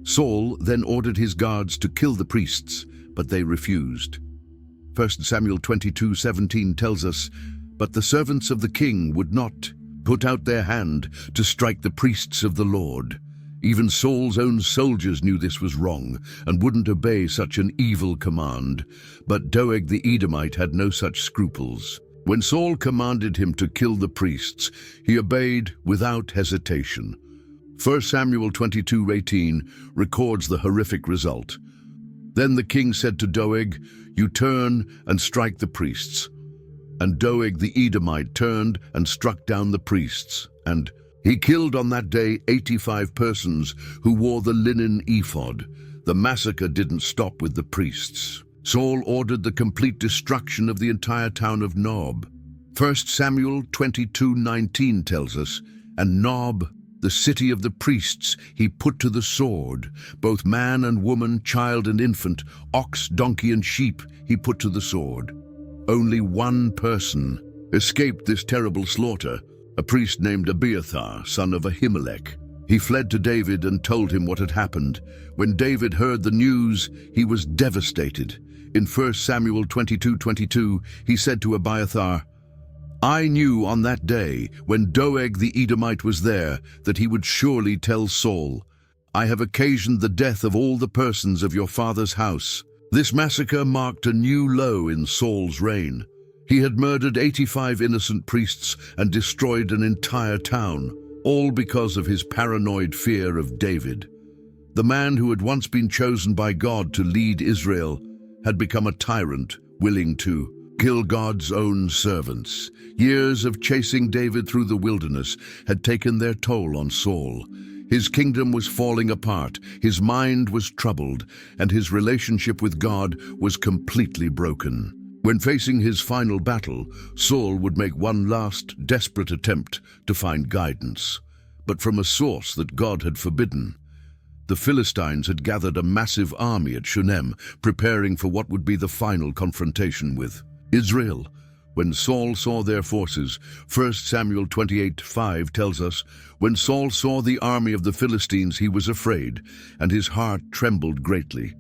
Saul then ordered his guards to kill the priests, but they refused. 1 Samuel 22:17 tells us, "But the servants of the king would not put out their hand to strike the priests of the Lord." Even Saul's own soldiers knew this was wrong and wouldn't obey such an evil command. But Doeg the Edomite had no such scruples. When Saul commanded him to kill the priests, he obeyed without hesitation. 1 Samuel 22:18 records the horrific result. Then the king said to Doeg, "You turn and strike the priests." And Doeg the Edomite turned and struck down the priests, and he killed on that day 85 persons who wore the linen ephod. The massacre didn't stop with the priests. Saul ordered the complete destruction of the entire town of Nob. 1 Samuel 22:19 tells us, "And Nob, the city of the priests, he put to the sword. Both man and woman, child and infant, ox, donkey and sheep, he put to the sword." Only one person escaped this terrible slaughter, a priest named Abiathar, son of Ahimelech. He fled to David and told him what had happened. When David heard the news, he was devastated. In 1 Samuel 22:22, he said to Abiathar, "I knew on that day, when Doeg the Edomite was there, that he would surely tell Saul, 'I have occasioned the death of all the persons of your father's house.'" This massacre marked a new low in Saul's reign. He had murdered 85 innocent priests and destroyed an entire town, all because of his paranoid fear of David. The man who had once been chosen by God to lead Israel had become a tyrant, willing to kill God's own servants. Years of chasing David through the wilderness had taken their toll on Saul. His kingdom was falling apart, his mind was troubled, and his relationship with God was completely broken. When facing his final battle, Saul would make one last, desperate attempt to find guidance, but from a source that God had forbidden. The Philistines had gathered a massive army at Shunem, preparing for what would be the final confrontation with Israel. When Saul saw their forces, 1 Samuel 28:5 tells us, when Saul saw the army of the Philistines, he was afraid, and his heart trembled greatly.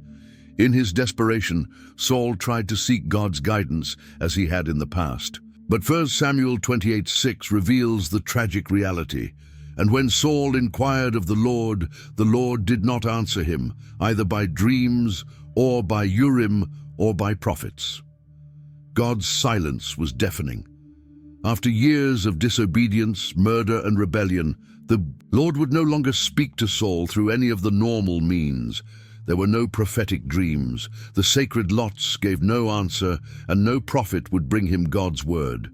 In his desperation, Saul tried to seek God's guidance as he had in the past. But 1 Samuel 28:6 reveals the tragic reality. And when Saul inquired of the Lord did not answer him, either by dreams or by Urim or by prophets. God's silence was deafening. After years of disobedience, murder, and rebellion, the Lord would no longer speak to Saul through any of the normal means. There were no prophetic dreams, the sacred lots gave no answer, and no prophet would bring him God's word.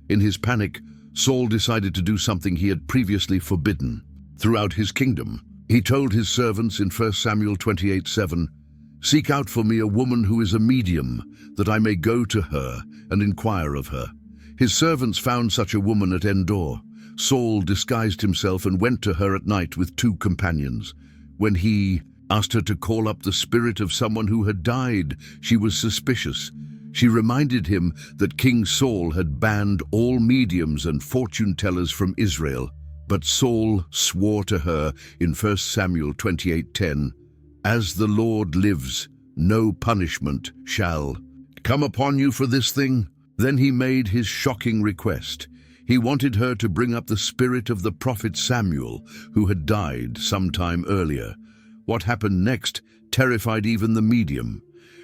In his panic, Saul decided to do something he had previously forbidden. Throughout his kingdom, he told his servants in 1 Samuel 28:7, "Seek out for me a woman who is a medium, that I may go to her and inquire of her." His servants found such a woman at Endor. Saul disguised himself and went to her at night with 2 companions. When he asked her to call up the spirit of someone who had died, she was suspicious. She reminded him that King Saul had banned all mediums and fortune-tellers from Israel. But Saul swore to her in 1 Samuel 28:10, "As the Lord lives, no punishment shall come upon you for this thing." Then he made his shocking request. He wanted her to bring up the spirit of the prophet Samuel, who had died some time earlier. What happened next terrified even the medium.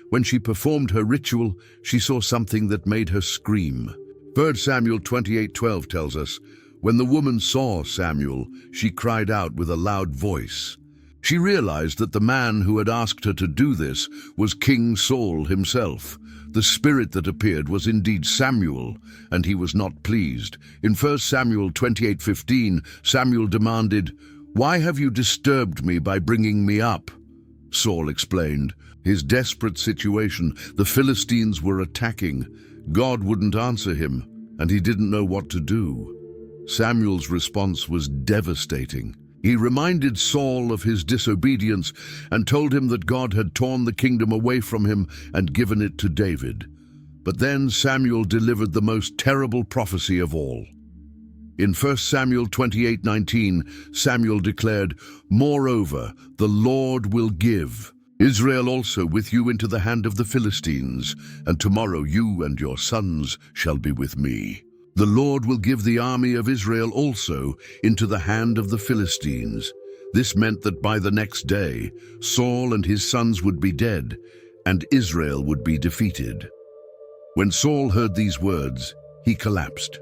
When she performed her ritual, she saw something that made her scream. 1 Samuel 28:12 tells us, "When the woman saw Samuel, she cried out with a loud voice." She realized that the man who had asked her to do this was King Saul himself. The spirit that appeared was indeed Samuel, and he was not pleased. In 1 Samuel 28:15, Samuel demanded, "Why have you disturbed me by bringing me up?" Saul explained his desperate situation. The Philistines were attacking. God wouldn't answer him, and he didn't know what to do. Samuel's response was devastating. He reminded Saul of his disobedience and told him that God had torn the kingdom away from him and given it to David. But then Samuel delivered the most terrible prophecy of all. In 1 Samuel 28:19, Samuel declared, "Moreover, the Lord will give Israel also with you into the hand of the Philistines, and tomorrow you and your sons shall be with me. The Lord will give the army of Israel also into the hand of the Philistines." This meant that by the next day, Saul and his sons would be dead, and Israel would be defeated. When Saul heard these words, he collapsed.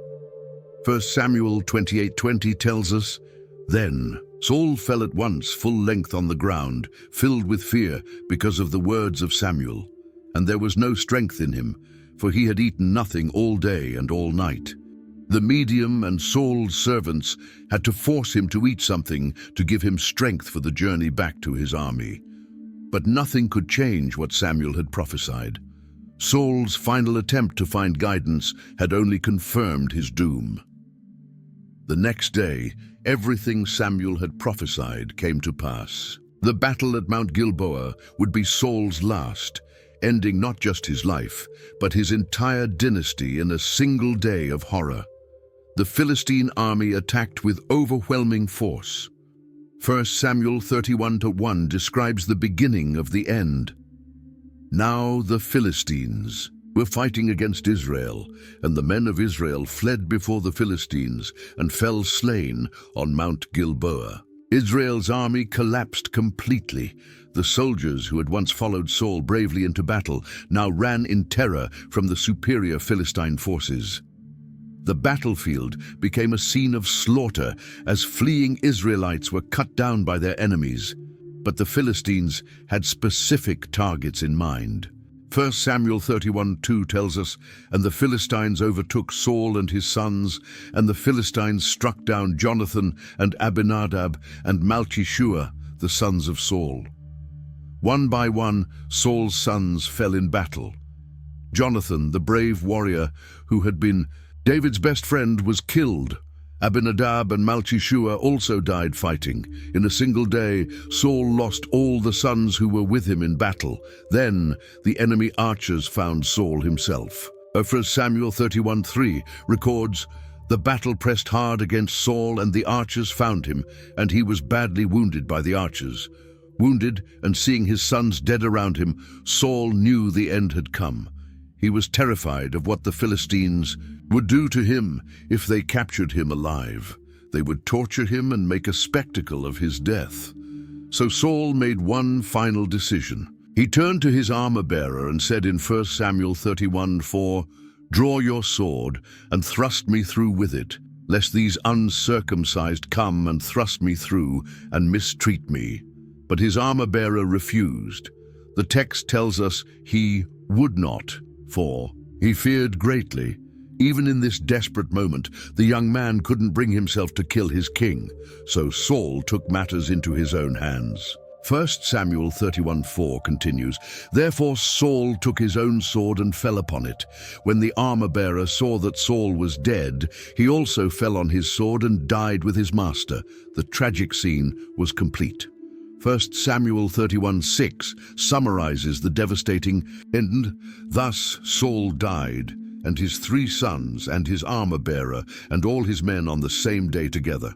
1 Samuel 28:20 tells us, "Then Saul fell at once full length on the ground, filled with fear because of the words of Samuel. And there was no strength in him, for he had eaten nothing all day and all night." The medium and Saul's servants had to force him to eat something to give him strength for the journey back to his army. But nothing could change what Samuel had prophesied. Saul's final attempt to find guidance had only confirmed his doom. The next day, everything Samuel had prophesied came to pass. The battle at Mount Gilboa would be Saul's last, ending not just his life, but his entire dynasty in a single day of horror. The Philistine army attacked with overwhelming force. 1 Samuel 31:1 describes the beginning of the end. Now the Philistines were fighting against Israel, and the men of Israel fled before the Philistines and fell slain on Mount Gilboa. Israel's army collapsed completely. The soldiers who had once followed Saul bravely into battle now ran in terror from the superior Philistine forces. The battlefield became a scene of slaughter as fleeing Israelites were cut down by their enemies. But the Philistines had specific targets in mind. 1 Samuel 31:2 tells us, "And the Philistines overtook Saul and his sons, and the Philistines struck down Jonathan and Abinadab and Malchishua, the sons of Saul. One by one, Saul's sons fell in battle. Jonathan, the brave warrior who had been David's best friend, was killed. Abinadab and Malchishua also died fighting. In a single day, Saul lost all the sons who were with him in battle. Then the enemy archers found Saul himself." 1 Samuel 31:3 records, "The battle pressed hard against Saul, and the archers found him, and he was badly wounded by the archers. Wounded, and seeing his sons dead around him, Saul knew the end had come. He was terrified of what the Philistines would do to him if they captured him alive. They would torture him and make a spectacle of his death. So Saul made one final decision. He turned to his armor-bearer and said in 1 Samuel 31:4, "Draw your sword and thrust me through with it, lest these uncircumcised come and thrust me through and mistreat me." But his armor-bearer refused. The text tells us he would not, for he feared greatly. Even in this desperate moment, the young man couldn't bring himself to kill his king, so Saul took matters into his own hands. 1 Samuel 31:4 continues, "Therefore Saul took his own sword and fell upon it. When the armor-bearer saw that Saul was dead, he also fell on his sword and died with his master." The tragic scene was complete. 1 Samuel 31:6 summarizes the devastating end. "Thus Saul died, and his 3 sons, and his armor-bearer, and all his men on the same day together."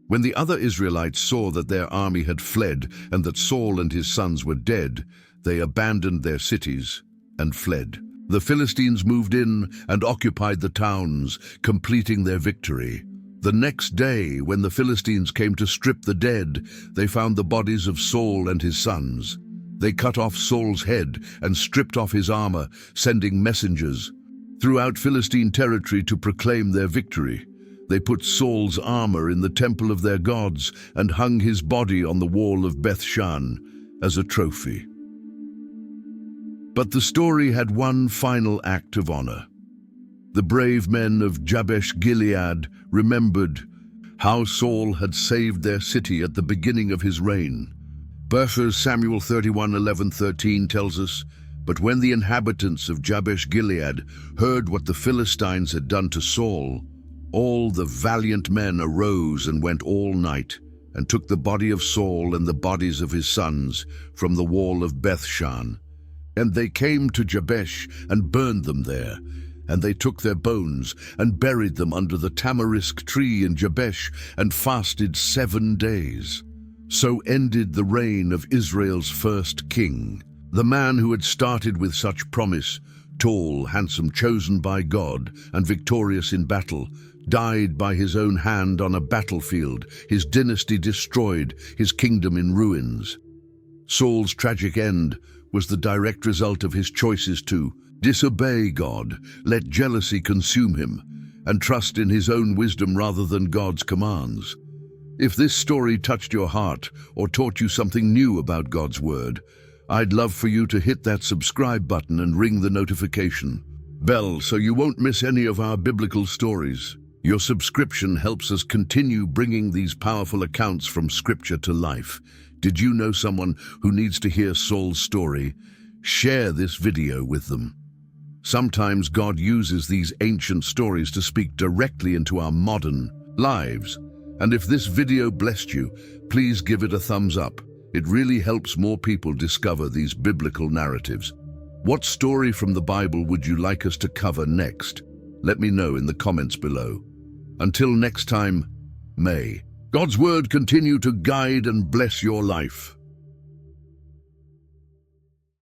When the other Israelites saw that their army had fled and that Saul and his sons were dead, they abandoned their cities and fled. The Philistines moved in and occupied the towns, completing their victory. The next day, when the Philistines came to strip the dead, they found the bodies of Saul and his sons. They cut off Saul's head and stripped off his armor, sending messengers throughout Philistine territory to proclaim their victory. They put Saul's armor in the temple of their gods and hung his body on the wall of Beth-shan as a trophy. But the story had one final act of honor. The brave men of Jabesh-Gilead remembered how Saul had saved their city at the beginning of his reign. 1 Samuel 31:11-13 tells us, "But when the inhabitants of Jabesh-Gilead heard what the Philistines had done to Saul, all the valiant men arose and went all night and took the body of Saul and the bodies of his sons from the wall of Beth-shan. And they came to Jabesh and burned them there. And they took their bones and buried them under the tamarisk tree in Jabesh and fasted 7 days. So ended the reign of Israel's first king. The man who had started with such promise, tall, handsome, chosen by God, and victorious in battle, died by his own hand on a battlefield, his dynasty destroyed, his kingdom in ruins. Saul's tragic end was the direct result of his choices to disobey God, let jealousy consume him, and trust in his own wisdom rather than God's commands. If this story touched your heart or taught you something new about God's Word, I'd love for you to hit that subscribe button and ring the notification bell so you won't miss any of our biblical stories. Your subscription helps us continue bringing these powerful accounts from Scripture to life. Did you know someone who needs to hear Saul's story? Share this video with them. Sometimes God uses these ancient stories to speak directly into our modern lives. And if this video blessed you, please give it a thumbs up. It really helps more people discover these biblical narratives. What story from the Bible would you like us to cover next? Let me know in the comments below. Until next time, may God's Word continue to guide and bless your life.